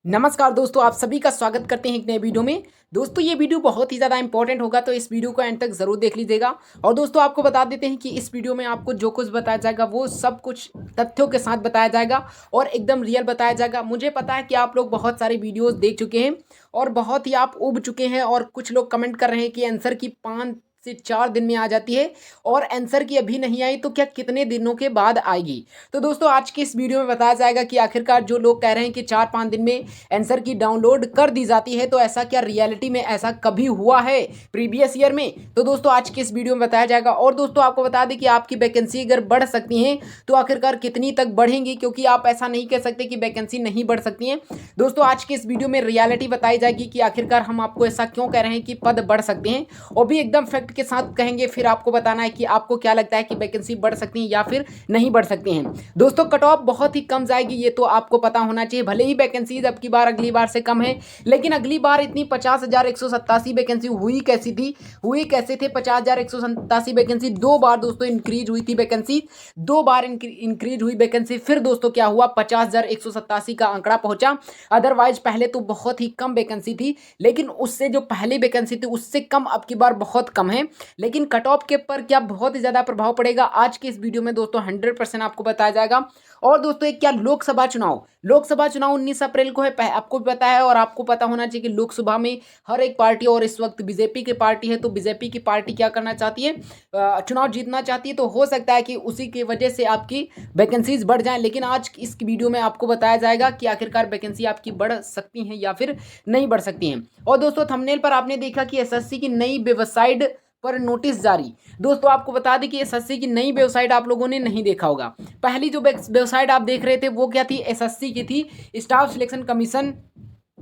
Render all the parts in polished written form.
नमस्कार दोस्तों, आप सभी का स्वागत करते हैं एक नए वीडियो में। दोस्तों ये वीडियो बहुत ही ज़्यादा इंपॉर्टेंट होगा, तो इस वीडियो को एंड तक ज़रूर देख लीजिएगा। और दोस्तों आपको बता देते हैं कि इस वीडियो में आपको जो कुछ बताया जाएगा वो सब कुछ तथ्यों के साथ बताया जाएगा और एकदम रियल बताया जाएगा। मुझे पता है कि आप लोग बहुत सारे वीडियोज़ देख चुके हैं और बहुत ही आप ऊब चुके हैं, और कुछ लोग कमेंट कर रहे हैं कि आंसर की 5 से 4 दिन में आ जाती है और आंसर की अभी नहीं आई तो क्या कितने दिनों के बाद आएगी। तो दोस्तों आज की इस वीडियो में बताया जाएगा कि आखिरकार जो लोग कह रहे हैं कि 4-5 दिन में आंसर की डाउनलोड कर दी जाती है, तो ऐसा क्या रियलिटी में ऐसा कभी हुआ है प्रीवियस ईयर में? तो दोस्तों आज की इस वीडियो में बताया जाएगा। और दोस्तों आपको बता दें कि आपकी वैकेंसी अगर बढ़ सकती हैं तो आखिरकार कितनी तक बढ़ेंगी, क्योंकि आप ऐसा नहीं कह सकते कि वैकेंसी नहीं बढ़ सकती हैं। दोस्तों आज की इस वीडियो में रियलिटी बताई जाएगी कि आखिरकार हम आपको ऐसा क्यों कह रहे हैं कि पद बढ़ सकते हैं, और भी एकदम फैक्ट के साथ कहेंगे। फिर आपको बताना है कि आपको क्या लगता है कि वैकेंसी बढ़ सकती है या फिर नहीं बढ़ सकती हैं। दोस्तों कट ऑफ बहुत ही कम जाएगी, ये तो आपको पता होना चाहिए। भले ही वैकेंसीज अब की बार अगली बार से कम है, लेकिन अगली बार इतनी 50,187 वैकेंसी हुई कैसी थी, हुई कैसे थे 50,187 वैकेंसी? 2 बार दोस्तों इंक्रीज हुई थी वैकेंसी, 2 बार इंक्रीज हुई वैकेंसी, फिर दोस्तों क्या हुआ 50,187 का आंकड़ा पहुंचा। अदरवाइज पहले तो बहुत ही कम वैकेंसी थी, लेकिन उससे जो पहली वैकेंसी थी उससे कम अब की बार बहुत कम है। लेकिन कट ऑफ के पर क्या बहुत ही ज़्यादा प्रभाव पड़ेगा, आज की इस वीडियो में दोस्तों 100% आपको बताया जाएगा। और दोस्तों एक क्या लोकसभा चुनाव 19 अप्रैल को है, आपको भी पता है। और आपको पता होना चाहिए कि लोकसभा में हर एक पार्टी, और इस वक्त बीजेपी की पार्टी है, तो बीजेपी की पार्टी क्या करना चाहती है, चुनाव जीतना चाहती है। तो हो सकता है कि उसी की वजह से आपकी वैकेंसीज बढ़ जाएं, लेकिन आज इस वीडियो में आपको बताया जाएगा कि आखिरकार वैकेंसी आपकी बढ़ सकती हैं या फिर नहीं बढ़ सकती हैं। और दोस्तों थंबनेल पर आपने देखा कि एसएससी की नई वेबसाइट पर नोटिस जारी। दोस्तों आपको बता दें कि एसएससी की नई वेबसाइट आप लोगों ने नहीं देखा होगा। पहली जो वेबसाइट आप देख रहे थे वो क्या थी, एसएससी की थी, स्टाफ सिलेक्शन कमीशन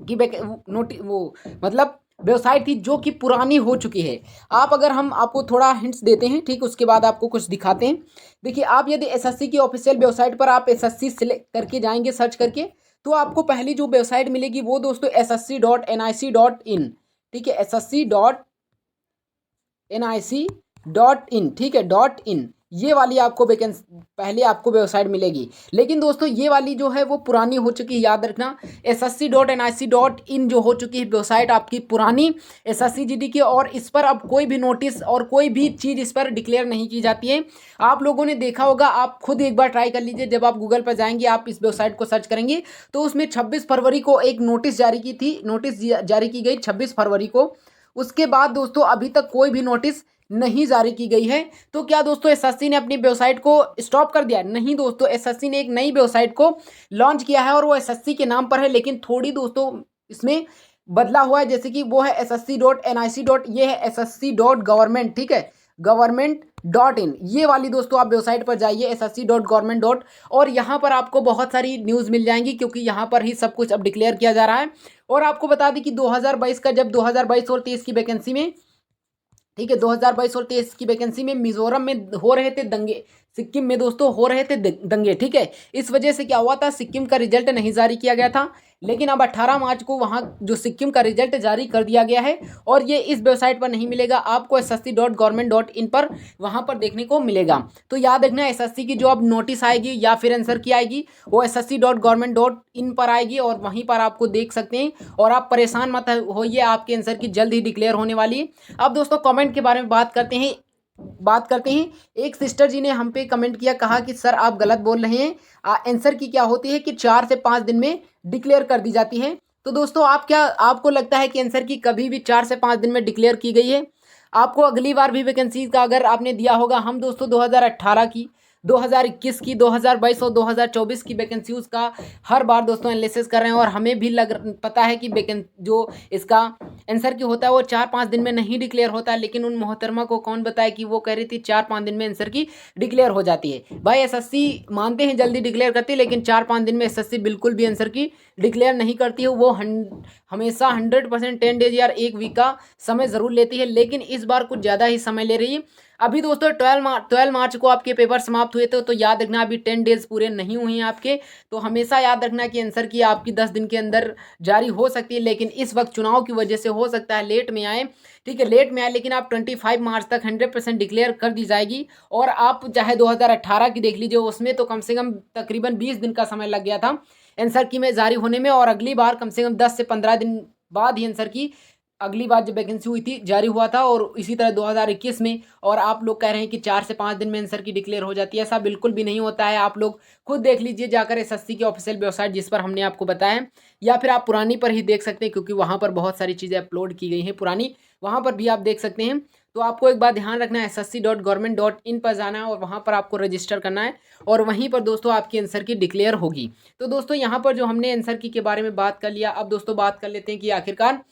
की नोटिस, वो मतलब वेबसाइट थी जो कि पुरानी हो चुकी है। आप अगर हम आपको थोड़ा हिंट्स देते हैं, ठीक, उसके बाद आपको कुछ दिखाते हैं। देखिए आप यदि एसएससी की ऑफिशियल वेबसाइट पर आप एसएससी सिलेक्ट करके जाएंगे सर्च करके, तो आपको पहली जो वेबसाइट मिलेगी वो दोस्तों ssc.nic.in, ठीक है, ssc.nic.in, ठीक है, .in, ये वाली आपको वैकेंसी पहले आपको वेबसाइट मिलेगी। लेकिन दोस्तों ये वाली जो है वो पुरानी हो चुकी है, याद रखना। ssc.nic.in जो हो चुकी है वेबसाइट आपकी पुरानी एसएससी जीडी की, और इस पर अब कोई भी नोटिस और कोई भी चीज़ इस पर डिक्लेयर नहीं की जाती है। आप लोगों ने देखा होगा, आप खुद एक बार ट्राई कर लीजिए, जब आप गूगल पर जाएंगे आप इस वेबसाइट को सर्च करेंगे तो उसमें 26 फरवरी को एक नोटिस जारी की गई, 26 फरवरी को। उसके बाद दोस्तों अभी तक कोई भी नोटिस नहीं जारी की गई है। तो क्या दोस्तों एसएससी ने अपनी वेबसाइट को स्टॉप कर दिया? नहीं दोस्तों, एसएससी ने एक नई वेबसाइट को लॉन्च किया है, और वो एसएससी के नाम पर है, लेकिन थोड़ी दोस्तों इसमें बदला हुआ है। जैसे कि वो है ssc.nic. ये है ssc.government, ठीक है, government.in, ये वाली दोस्तों आप वेबसाइट पर जाइए ssc.government. और यहाँ पर आपको बहुत सारी न्यूज़ मिल जाएंगी, क्योंकि यहाँ पर ही सब कुछ अब डिक्लेयर किया जा रहा है। और आपको बता दें कि 2022 का, जब 2022 और 23 की वैकेंसी में, ठीक है, 2022 और 23 की वैकेंसी में मिजोरम में हो रहे थे दंगे, सिक्किम में दोस्तों हो रहे थे दंगे, ठीक है। इस वजह से क्या हुआ था, सिक्किम का रिजल्ट नहीं जारी किया गया था, लेकिन अब 18 मार्च को वहाँ जो सिक्किम का रिजल्ट जारी कर दिया गया है। और ये इस वेबसाइट पर नहीं मिलेगा आपको, ssc.government.in पर वहाँ पर देखने को मिलेगा। तो याद रखना, एसएससी की जो अब नोटिस आएगी या फिर आंसर की आएगी वो ssc.government.in पर आएगी, और वहीं पर आपको देख सकते हैं। और आप परेशान मत होइए, आपके आंसर की जल्द ही डिक्लेयर होने वाली है। अब दोस्तों कमेंट के बारे में बात करते हैं। एक सिस्टर जी ने हम पे कमेंट किया, कहा कि सर आप गलत बोल रहे हैं, आंसर की क्या होती है कि 4 से 5 दिन में डिक्लेयर कर दी जाती है। तो दोस्तों आपको लगता है कि आंसर की कभी भी 4 से 5 दिन में डिक्लेयर की गई है? आपको अगली बार भी वैकेंसी का अगर आपने दिया होगा, हम दोस्तों 2018 की, 2021 की, 2022 और 2024 की वैकेंसीज का हर बार दोस्तों एनालिसिस कर रहे हैं, और हमें भी पता है कि जो इसका आंसर की होता है वो 4-5 दिन में नहीं डिक्लेयर होता है। लेकिन उन मोहतरमा को कौन बताए कि वो कह रही थी 4-5 दिन में आंसर की डिक्लेयर हो जाती है? भाई एसएससी मानते हैं जल्दी डिक्लेयर करती है, लेकिन 4-5 दिन में एसएससी बिल्कुल भी आंसर की डिक्लेयर नहीं करती है। वो हमेशा 100% 10 डेज या 1 वीक का समय ज़रूर लेती है, लेकिन इस बार कुछ ज़्यादा ही समय ले रही है। अभी दोस्तों 12 मार्च को आपके पेपर समाप्त हुए थे, तो याद रखना अभी 10 डेज पूरे नहीं हुए हैं आपके। तो हमेशा याद रखना कि आंसर की आपकी 10 दिन के अंदर जारी हो सकती है, लेकिन इस वक्त चुनाव की वजह से हो सकता है लेट में आए, ठीक है, लेट में आए। लेकिन आप 25 मार्च तक 100% डिक्लेयर कर दी जाएगी। और आप चाहे 2018 की देख लीजिए, उसमें तो कम से कम तकरीबन 20 दिन का समय लग गया था। आंसर की में जारी होने में, और अगली बार कम से कम 10 से 15 दिन बाद ही आंसर की अगली बार जब वैकेंसी हुई थी जारी हुआ था, और इसी तरह 2021 में। और आप लोग कह रहे हैं कि 4 से 5 दिन में आंसर की डिक्लेयर हो जाती है, ऐसा बिल्कुल भी नहीं होता है। आप लोग खुद देख लीजिए जाकर एसएससी की ऑफिशियल वेबसाइट जिस पर हमने आपको बताया, या फिर आप पुरानी पर ही देख सकते हैं, क्योंकि वहाँ पर बहुत सारी चीज़ें अपलोड की गई हैं पुरानी, वहाँ पर भी आप देख सकते हैं। तो आपको एक बात ध्यान रखना है, ssc.government.in पर जाना है और वहाँ पर आपको रजिस्टर करना है, और वहीं पर दोस्तों आपकी आंसर की डिक्लेयर होगी। तो दोस्तों यहाँ पर जो हमने आंसर की के बारे में बात कर लिया, अब दोस्तों बात कर लेते हैं कि आखिरकार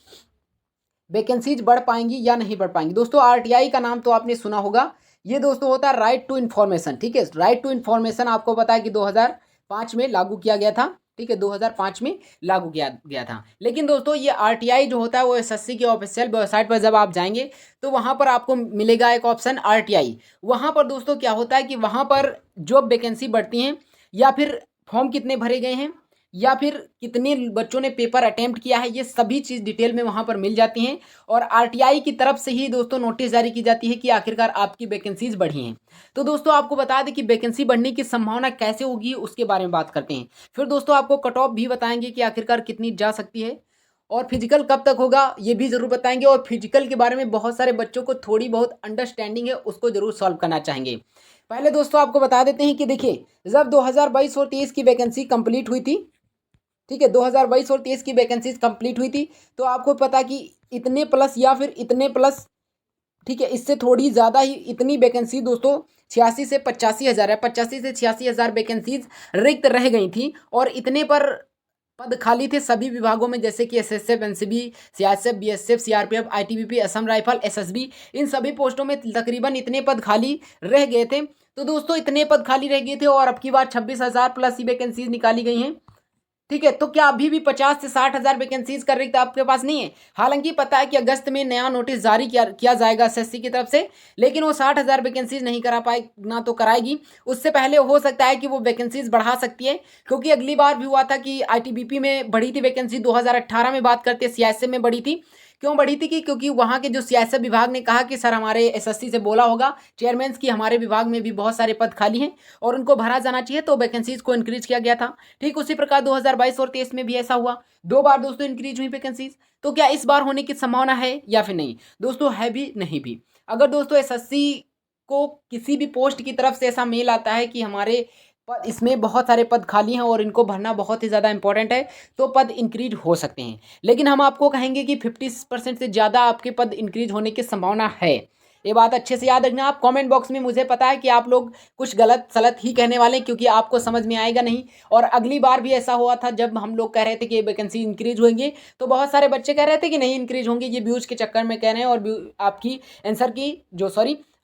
वैकेंसीज बढ़ पाएंगी या नहीं बढ़ पाएंगी। दोस्तों आरटीआई का नाम तो आपने सुना होगा, ये दोस्तों होता है राइट टू इन्फॉर्मेशन। ठीक है, राइट टू इन्फॉर्मेशन आपको पता है कि 2005 में लागू किया गया था। ठीक है, 2005 में लागू किया गया था। लेकिन दोस्तों ये आरटीआई जो होता है वो एसएससी की ऑफिशियल वेबसाइट पर जब आप जाएंगे तो वहाँ पर आपको मिलेगा एक ऑप्शन आरटीआई। वहाँ पर दोस्तों क्या होता है कि वहाँ पर जो वैकेंसी बढ़ती हैं, या फिर फॉर्म कितने भरे गए हैं, या फिर कितने बच्चों ने पेपर अटेम्प्ट किया है, ये सभी चीज़ डिटेल में वहाँ पर मिल जाती हैं। और आरटीआई की तरफ से ही दोस्तों नोटिस जारी की जाती है कि आखिरकार आपकी वैकेंसीज बढ़ी हैं। तो दोस्तों आपको बता दें कि वैकेंसी बढ़ने की संभावना कैसे होगी उसके बारे में बात करते हैं। फिर दोस्तों आपको कट ऑफ भी बताएंगे कि आखिरकार कितनी जा सकती है, और फिजिकल कब तक होगा ये भी ज़रूर बताएंगे। और फिजिकल के बारे में बहुत सारे बच्चों को थोड़ी बहुत अंडरस्टैंडिंग है, उसको ज़रूर सॉल्व करना चाहेंगे। पहले दोस्तों आपको बता देते हैं कि देखिए, जब 2022 और 23 की वैकेंसी कंप्लीट हुई थी, ठीक है, 2022 और 23 की वैकेंसीज कंप्लीट हुई थी, तो आपको पता कि इतने प्लस या फिर इतने प्लस, ठीक है, इससे थोड़ी ज़्यादा ही इतनी वैकेंसी दोस्तों 86 से 85 हज़ार है, 85 से 86 हज़ार वैकेंसीज रिक्त रह गई थी। और इतने पर पद खाली थे सभी विभागों में, जैसे कि SSF, NCB, CISF, BSF, CRPF, ITBP, Assam rifle, SSB, इन सभी पोस्टों में तकरीबन इतने पद खाली रह गए थे। तो दोस्तों इतने पद खाली रह गए थे, और अब की बार 26,000 प्लस ही वैकेंसीज निकाली गई हैं। ठीक है, तो क्या अभी भी 50 से 60 हज़ार वैकेंसीज का रिक्त आपके पास नहीं है? हालांकि पता है कि अगस्त में नया नोटिस जारी किया जाएगा एसएससी की तरफ से, लेकिन वो 60,000 वैकेंसीज नहीं करा पाए ना तो कराएगी। उससे पहले हो सकता है कि वो वैकेंसीज बढ़ा सकती है, क्योंकि अगली बार भी हुआ था कि आईटीबीपी में बढ़ी थी वैकेंसी, 2018 में बात करते हैं सीआईएसएफ में बढ़ी थी। क्यों बढ़ी थी? क्योंकि वहाँ के जो सीआईएसएफ विभाग ने कहा कि सर हमारे एसएससी से बोला होगा चेयरमैन की हमारे विभाग में भी बहुत सारे पद खाली हैं और उनको भरा जाना चाहिए, तो वैकेंसीज को इंक्रीज किया गया था। ठीक उसी प्रकार 2022 और 23 में भी ऐसा हुआ, 2 बार दोस्तों इंक्रीज हुई वैकेंसीज। तो क्या इस बार होने की संभावना है या फिर नहीं? दोस्तों है भी नहीं भी। अगर दोस्तों एसएससी को किसी भी पोस्ट की तरफ से ऐसा मेल आता है कि हमारे पद इसमें बहुत सारे पद खाली हैं और इनको भरना बहुत ही ज़्यादा इंपॉर्टेंट है, तो पद इंक्रीज हो सकते हैं। लेकिन हम आपको कहेंगे कि 50% से ज़्यादा आपके पद इंक्रीज होने की संभावना है। ये बात अच्छे से याद रखना। आप कमेंट बॉक्स में, मुझे पता है कि आप लोग कुछ गलत सलत ही कहने वाले हैं, क्योंकि आपको समझ में आएगा नहीं। और अगली बार भी ऐसा हुआ था जब हम लोग कह रहे थे कि वैकेंसी इंक्रीज होंगे, तो बहुत सारे बच्चे कह रहे थे कि नहीं इंक्रीज होंगे, ये व्यूज़ के चक्कर में कह रहे हैं, और आपकी आंसर की जो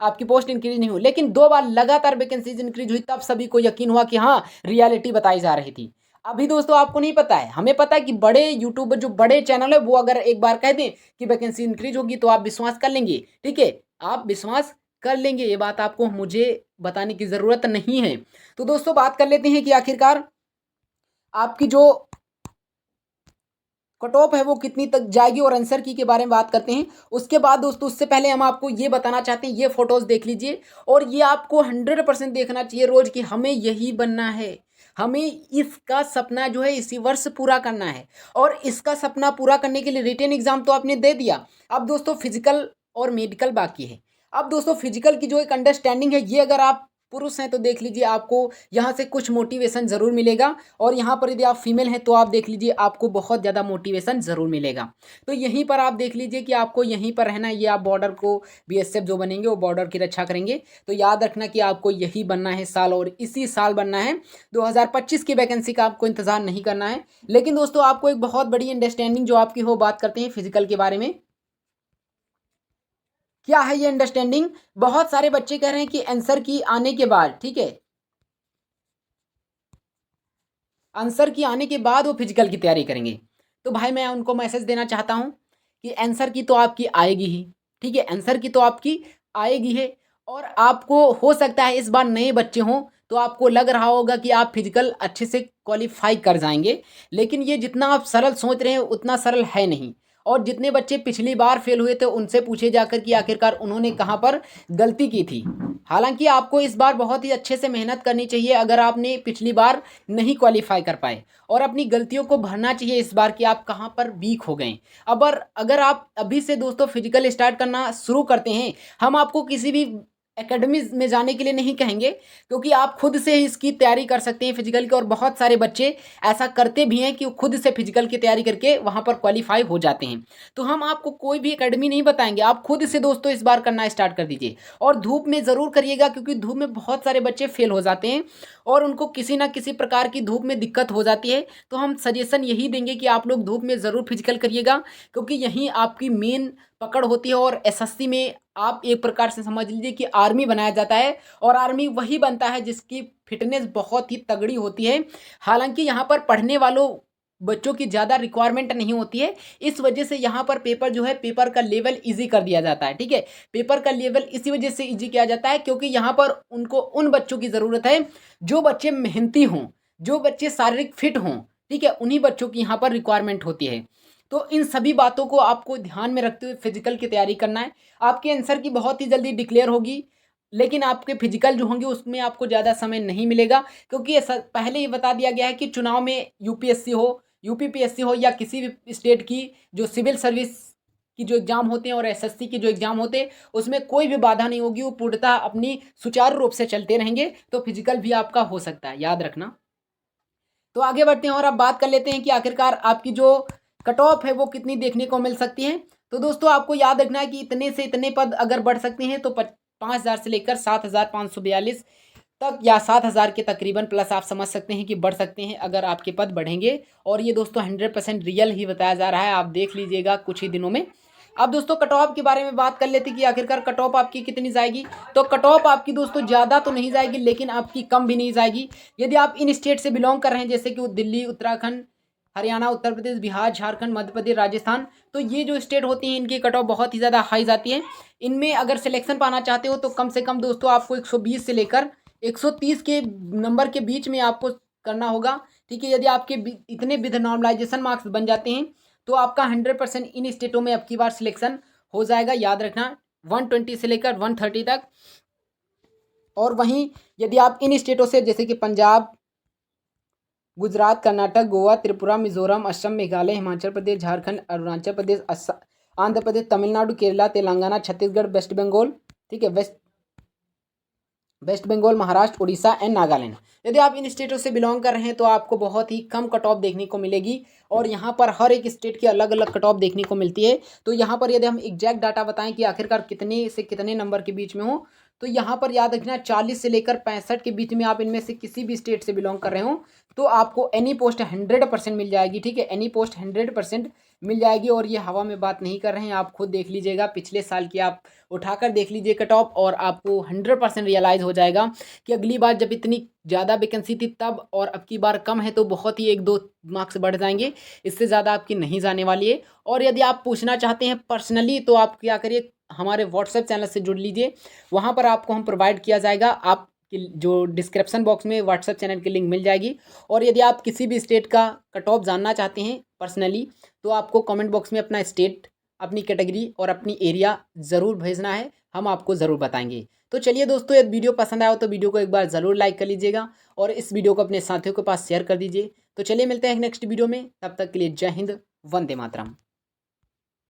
आपकी पोस्ट इंक्रीज नहीं हुई। लेकिन 2 बार लगातार वैकेंसीज इंक्रीज हुई, तब सभी को यकीन हुआ कि हाँ रियलिटी बताई जा रही थी। अभी दोस्तों आपको नहीं पता है, हमें पता है कि बड़े यूट्यूबर जो बड़े चैनल है वो अगर एक बार कह दें कि वैकेंसी इंक्रीज होगी तो आप विश्वास कर लेंगे। ठीक है, आप विश्वास कर लेंगे, ये बात आपको मुझे बताने की ज़रूरत नहीं है। तो दोस्तों बात कर लेते हैं कि आखिरकार आपकी जो कट ऑफ है वो कितनी तक जाएगी, और आंसर की के बारे में बात करते हैं। उसके बाद दोस्तों उससे पहले हम आपको ये बताना चाहते हैं, ये फोटोज़ देख लीजिए, और ये आपको 100% देखना चाहिए रोज़ कि हमें यही बनना है, हमें इसका सपना जो है इसी वर्ष पूरा करना है। और इसका सपना पूरा करने के लिए रिटन एग्जाम तो आपने दे दिया, अब दोस्तों फिजिकल और मेडिकल बाकी है। अब दोस्तों फिजिकल की जो एक अंडरस्टैंडिंग है, ये अगर आप पुरुष हैं तो देख लीजिए, आपको यहाँ से कुछ मोटिवेशन ज़रूर मिलेगा, और यहाँ पर यदि आप फीमेल हैं तो आप देख लीजिए आपको बहुत ज़्यादा मोटिवेशन ज़रूर मिलेगा। तो यहीं पर आप देख लीजिए कि आपको यहीं पर रहना है, ये आप बॉर्डर को बीएसएफ जो बनेंगे वो बॉर्डर की रक्षा करेंगे। तो याद रखना कि आपको यही बनना है साल, और इसी साल बनना है। 2025 की वैकेंसी का आपको इंतज़ार नहीं करना है। लेकिन दोस्तों आपको एक बहुत बड़ी अंडरस्टैंडिंग जो आपकी हो, बात करते हैं फिजिकल के बारे में। क्या है ये अंडरस्टैंडिंग? बहुत सारे बच्चे कह रहे हैं कि आंसर की आने के बाद, ठीक है, आंसर की आने के बाद वो फिजिकल की तैयारी करेंगे। तो भाई मैं उनको मैसेज देना चाहता हूँ कि आंसर की तो आपकी आएगी ही, ठीक है, आंसर की तो आपकी आएगी है। और आपको हो सकता है इस बार नए बच्चे हों तो आपको लग रहा होगा कि आप फिजिकल अच्छे से क्वालिफाई कर जाएंगे, लेकिन ये जितना आप सरल सोच रहे हैं उतना सरल है नहीं। और जितने बच्चे पिछली बार फेल हुए थे उनसे पूछे जाकर कि आखिरकार उन्होंने कहाँ पर गलती की थी। हालांकि आपको इस बार बहुत ही अच्छे से मेहनत करनी चाहिए अगर आपने पिछली बार नहीं क्वालिफाई कर पाए, और अपनी गलतियों को भरना चाहिए इस बार कि आप कहाँ पर वीक हो गए। अगर आप अभी से दोस्तों फिजिकल स्टार्ट करना शुरू करते हैं, हम आपको किसी भी एकेडमी में जाने के लिए नहीं कहेंगे, क्योंकि आप खुद से इसकी तैयारी कर सकते हैं फिजिकल की, और बहुत सारे बच्चे ऐसा करते भी हैं कि वो खुद से फिजिकल की तैयारी करके वहाँ पर क्वालिफाई हो जाते हैं। तो हम आपको कोई भी एकेडमी नहीं बताएंगे, आप खुद से दोस्तों इस बार करना स्टार्ट कर दीजिए, और धूप में ज़रूर करिएगा, क्योंकि धूप में बहुत सारे बच्चे फेल हो जाते हैं और उनको किसी ना किसी प्रकार की धूप में दिक्कत हो जाती है। तो हम सजेशन यही देंगे कि आप लोग धूप में ज़रूर फिजिकल करिएगा, क्योंकि यहीं आपकी मेन पकड़ होती है। और एसएससी में आप एक प्रकार से समझ लीजिए कि आर्मी बनाया जाता है, और आर्मी वही बनता है जिसकी फिटनेस बहुत ही तगड़ी होती है। हालांकि यहाँ पर पढ़ने वालों बच्चों की ज़्यादा रिक्वायरमेंट नहीं होती है, इस वजह से यहाँ पर पेपर जो है, पेपर का लेवल इजी कर दिया जाता है। ठीक है, पेपर का लेवल इसी वजह से इजी किया जाता है क्योंकि यहाँ पर उनको उन बच्चों की ज़रूरत है जो बच्चे मेहनती हों, जो बच्चे शारीरिक फिट हों। ठीक है, उन्हीं बच्चों की यहाँ पर रिक्वायरमेंट होती है। तो इन सभी बातों को आपको ध्यान में रखते हुए फिजिकल की तैयारी करना है। आपके आंसर की बहुत ही जल्दी डिक्लेयर होगी, लेकिन आपके फिजिकल जो होंगे उसमें आपको ज़्यादा समय नहीं मिलेगा, क्योंकि ऐसा पहले ही बता दिया गया है कि चुनाव में यूपीएससी हो, यूपीपीएससी हो, या किसी भी स्टेट की जो सिविल सर्विस की जो एग्ज़ाम होते हैं और एसएससी की जो एग्ज़ाम होते हैं, उसमें कोई भी बाधा नहीं होगी, वो पूर्णतः अपनी सुचारू रूप से चलते रहेंगे। तो फिजिकल भी आपका हो सकता है, याद रखना। तो आगे बढ़ते हैं और अब बात कर लेते हैं कि आखिरकार आपकी जो कट ऑफ है वो कितनी देखने को मिल सकती है। तो दोस्तों आपको याद रखना है कि इतने से इतने पद अगर बढ़ सकते हैं तो 5,000 से लेकर 7,542 तक, या 7,000 के तकरीबन प्लस आप समझ सकते हैं कि बढ़ सकते हैं अगर आपके पद बढ़ेंगे। और ये दोस्तों 100% रियल ही बताया जा रहा है, आप देख लीजिएगा कुछ ही दिनों में। अब दोस्तों कट ऑफ के बारे में बात कर लेते हैं कि आखिरकार कट ऑफ आपकी कितनी जाएगी। तो कट ऑफ आपकी दोस्तों ज़्यादा तो नहीं जाएगी, लेकिन आपकी कम भी नहीं जाएगी। यदि आप इन स्टेट से बिलोंग कर रहे हैं, जैसे कि दिल्ली, उत्तराखंड, हरियाणा, उत्तर प्रदेश, बिहार, झारखंड, मध्य प्रदेश, राजस्थान, तो ये जो स्टेट होती हैं इनकी कट ऑफ बहुत ही ज़्यादा हाई जाती है। इनमें अगर सिलेक्शन पाना चाहते हो तो कम से कम दोस्तों आपको 120 से लेकर 130 के नंबर के बीच में आपको करना होगा। ठीक है, यदि आपके इतने विद नॉर्मलाइजेशन मार्क्स बन जाते हैं तो आपका 100% इन स्टेटों में अब की बार सिलेक्शन हो जाएगा, याद रखना, 120 से लेकर 130 तक। और वहीं यदि आप इन स्टेटों से जैसे कि पंजाब, गुजरात, कर्नाटक, गोवा, त्रिपुरा, मिजोरम, असम, मेघालय, हिमाचल प्रदेश, झारखंड, अरुणाचल प्रदेश, आंध्र प्रदेश, तमिलनाडु, केरला, तेलंगाना, छत्तीसगढ़, वेस्ट बंगाल, ठीक है, वेस्ट बंगाल, महाराष्ट्र, उड़ीसा एंड नागालैंड, यदि आप इन स्टेटों से बिलोंग कर रहे हैं तो आपको बहुत ही कम कट ऑफ देखने को मिलेगी। और यहाँ पर हर एक स्टेट की अलग अलग कट ऑफ देखने को मिलती है। तो यहाँ पर यदि हम एग्जैक्ट डाटा बताएं कि आखिरकार कितने से कितने नंबर के बीच में हो, तो यहाँ पर याद रखना 40 से लेकर 65 के बीच में आप इनमें से किसी भी स्टेट से बिलोंग कर रहे हो तो आपको एनी पोस्ट 100% मिल जाएगी। ठीक है, एनी पोस्ट 100% मिल जाएगी। और ये हवा में बात नहीं कर रहे हैं, आप खुद देख लीजिएगा, पिछले साल की आप उठाकर देख लीजिए कट ऑफ, और आपको 100% रियलाइज़ हो जाएगा कि अगली बार जब इतनी ज़्यादा वैकेंसी थी तब, और अब की बार कम है तो बहुत ही 1-2 मार्क्स बढ़ जाएंगे, इससे ज़्यादा आपकी नहीं जाने वाली है। और यदि आप पूछना चाहते हैं पर्सनली तो आप क्या करिए, हमारे व्हाट्सएप चैनल से जुड़ लीजिए, वहाँ पर आपको हम प्रोवाइड किया जाएगा, आप जो डिस्क्रिप्शन बॉक्स में व्हाट्सएप चैनल की लिंक मिल जाएगी। और यदि आप किसी भी स्टेट का कट ऑफ जानना चाहते हैं पर्सनली तो आपको कमेंट बॉक्स में अपना स्टेट, अपनी कैटेगरी और अपनी एरिया ज़रूर भेजना है, हम आपको ज़रूर बताएंगे। तो चलिए दोस्तों, यदि वीडियो पसंद आया हो तो वीडियो को एक बार ज़रूर लाइक कर लीजिएगा और इस वीडियो को अपने साथियों के पास शेयर कर दीजिए। तो चलिए मिलते हैं नेक्स्ट वीडियो में, तब तक के लिए जय हिंद, वंदे मातरम।